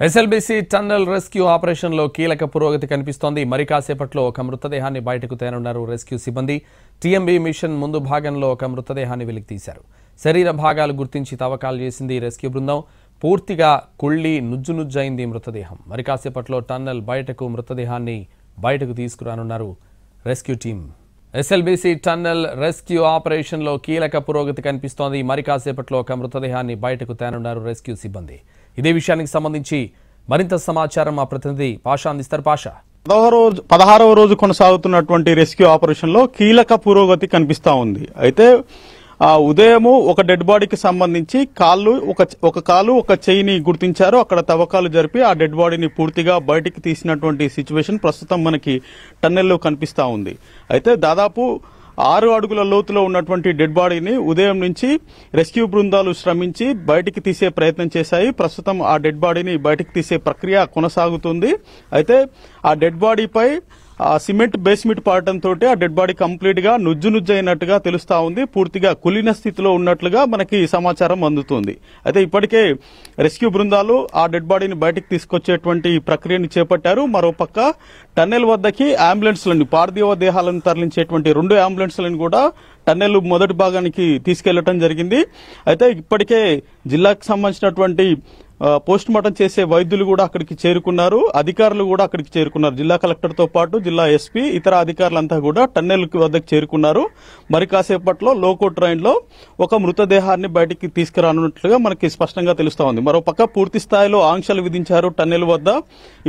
SLBC tunnel rescue ఆపరేషన్లో కీలక పురోగతి కనిపిస్తోంది. మరి కాసేపట్లో ఒక మృతదేహాన్ని బయటకు తేనున్నారు రెస్క్యూ సిబ్బంది. టీఎంబీ మిషన్ ముందు భాగంలో ఒక మృతదేహాన్ని వెలికి తీశారు. శరీర భాగాలు గుర్తించి తవ్వకాలు చేసింది రెస్క్యూ బృందం. పూర్తిగా కుళ్ళి నుజ్జునుజ్జైంది మృతదేహం. మరి కాసేపట్లో టన్నెల్ బయటకు మృతదేహాన్ని బయటకు తీసుకురానున్నారు rescue team. SLBC tunnel rescue ఆపరేషన్లో కీలక పురోగతి కనిపిస్తోంది. మరి కాసేపట్లో ఒక మృతదేహాన్ని బయటకు తేనున్నారు రెస్క్యూ సిబ్బంది. ఇదే విషయానికి సంబంధించి మరింత సమాచారం మా ప్రతినిధి పాషా అందిస్తారు. పాషా, 16వ రోజు కొనసాగుతున్నటువంటి రెస్క్యూ ఆపరేషన్ లో కీలక పురోగతి కనిపిస్తా ఉంది. అయితే ఉదయము ఒక డెడ్ బాడీకి సంబంధించి ఒక కాలు ఒక చెయ్యిని గుర్తించారు. అక్కడ తవ్వకాలు జరిపి ఆ డెడ్ బాడీని పూర్తిగా బయటికి తీసినటువంటి సిచ్యువేషన్ ప్రస్తుతం మనకి టన్నెల్లో కనిపిస్తా ఉంది. అయితే దాదాపు 6 అడుగుల లోతులో ఉన్నటువంటి డెడ్ బాడీని ఉదయం నుంచి రెస్క్యూ బృందాలు శ్రమించి బయటికి తీసే ప్రయత్నం చేశాయి. ప్రస్తుతం ఆ డెడ్ బాడీని బయటికి తీసే ప్రక్రియ కొనసాగుతుంది. అయితే ఆ డెడ్ బాడీపై సిమెంట్ బేస్మెంట్ పడటంతో ఆ డెడ్ బాడీ కంప్లీట్ గా నుజ్జైనట్టుగా తెలుస్తా ఉంది. పూర్తిగా కులిన స్థితిలో ఉన్నట్లుగా మనకి సమాచారం అందుతుంది. అయితే ఇప్పటికే రెస్క్యూ బృందాలు ఆ డెడ్ బాడీని బయటకు తీసుకొచ్చేటువంటి ప్రక్రియను చేపట్టారు. మరోపక్క టన్నెల్ వద్దకి అంబులెన్స్లను, పార్థివ దేహాలను తరలించేటువంటి 2 అంబులెన్స్లను కూడా టన్నెల్ మొదటి భాగానికి తీసుకెళ్లడం జరిగింది. అయితే ఇప్పటికే జిల్లాకు సంబంధించినటువంటి పోస్ట్ మార్టం చేసే వైద్యులు కూడా అక్కడికి చేరుకున్నారు. అధికారులు కూడా అక్కడికి చేరుకున్నారు. జిల్లా కలెక్టర్ తో పాటు జిల్లా ఎస్పీ, ఇతర అధికారులంతా కూడా టన్నెల్ వద్దకు చేరుకున్నారు. మరి కాసేపట్లో లోకో ట్రైన్ లో ఒక మృతదేహాన్ని బయటికి తీసుకురానున్నట్లుగా మనకి స్పష్టంగా తెలుస్తా ఉంది. మరోపక్క పూర్తి స్థాయిలో ఆంక్షలు విధించారు టన్నెల్ వద్ద.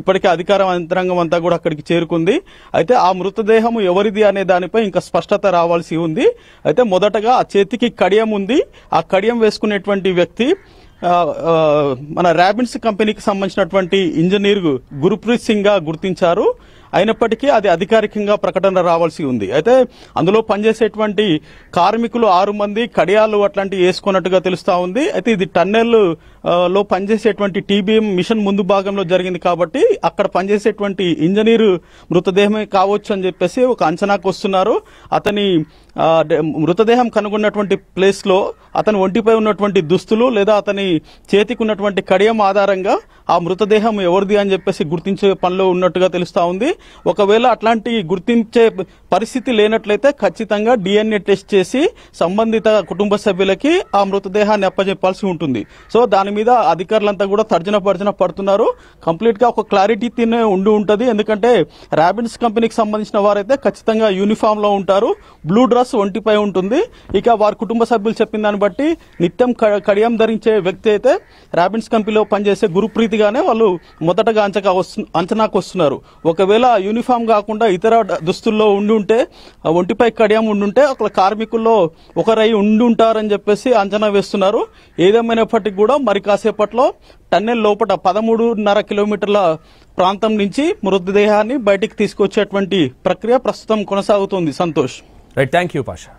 ఇప్పటికే అధికార యంత్రాంగం అంతా కూడా అక్కడికి చేరుకుంది. అయితే ఆ మృతదేహం ఎవరిది అనే దానిపై ఇంకా స్పష్టత రావాల్సి ఉంది. అయితే మొదటగా ఆ చేతికి కడియం ఉంది. ఆ కడియం వేసుకునేటువంటి వ్యక్తి మన ర్యాబిన్స్ కంపెనీకి సంబంధించినటువంటి ఇంజనీర్ గురుప్రీత్ సింగ్ గా గుర్తించారు. అయినప్పటికీ అది అధికారికంగా ప్రకటన రావాల్సి ఉంది. అయితే అందులో పనిచేసేటువంటి కార్మికులు 6 మంది కడియాలు అట్లాంటివి వేసుకున్నట్టుగా తెలుస్తా ఉంది. అయితే ఇది టన్నెల్ లో పనిచేసేటువంటి టీబీఎం మిషన్ ముందు భాగంలో జరిగింది కాబట్టి అక్కడ పనిచేసేటువంటి ఇంజనీర్ మృతదేహమే కావచ్చు అని చెప్పేసి ఒక అంచనాకు వస్తున్నారు. అతని మృతదేహం కనుగొన్నటువంటి ప్లేస్ లో అతని ఒంటిపై ఉన్నటువంటి దుస్తులు లేదా అతని చేతికి ఉన్నటువంటి కడియం ఆధారంగా ఆ మృతదేహం ఎవరిది అని చెప్పేసి గుర్తించే పనిలో ఉన్నట్టుగా తెలుస్తా ఉంది. ఒకవేళ అట్లాంటి గుర్తించే పరిస్థితి లేనట్లయితే ఖచ్చితంగా డిఎన్ఏ టెస్ట్ చేసి సంబంధిత కుటుంబ సభ్యులకి ఆ మృతదేహాన్ని అప్పచెప్పాల్సి ఉంటుంది. సో దాని మీద అధికారులంతా కూడా తర్జన పడుతున్నారు. కంప్లీట్ గా ఒక క్లారిటీనే ఉంటది. ఎందుకంటే ర్యాబిన్స్ కంపెనీకి సంబంధించిన వారైతే ఖచ్చితంగా యూనిఫామ్ లో ఉంటారు. బ్లూ డ్రెస్ ఒంటిపై ఉంటుంది. ఇక వారి కుటుంబ సభ్యులు చెప్పిన దాన్ని బట్టి నిత్యం కడియం ధరించే వ్యక్తి అయితే ర్యాబిన్స్ కంపెనీలో పనిచేసే గురుప్రీతిగానే వాళ్ళు మొదటగా అంచనాకు వస్తున్నారు. ఒకవేళ యూనిఫామ్ కాకుండా ఇతర దుస్తుల్లో ఉంటే, ఒంటిపై కడియం ఉండుంటే అక్కడ కార్మికుల్లో ఒకరై ఉంటారని చెప్పేసి అంచనా వేస్తున్నారు. ఏదేమైనప్పటికీ కూడా మరి కాసేపట్లో టన్నెల్ లోపల 13.5 కిలోమీటర్ల ప్రాంతం నుంచి మృతదేహాన్ని బయటికి తీసుకొచ్చేటువంటి ప్రక్రియ ప్రస్తుతం కొనసాగుతోంది. Santosh. Right, thank you Pasha.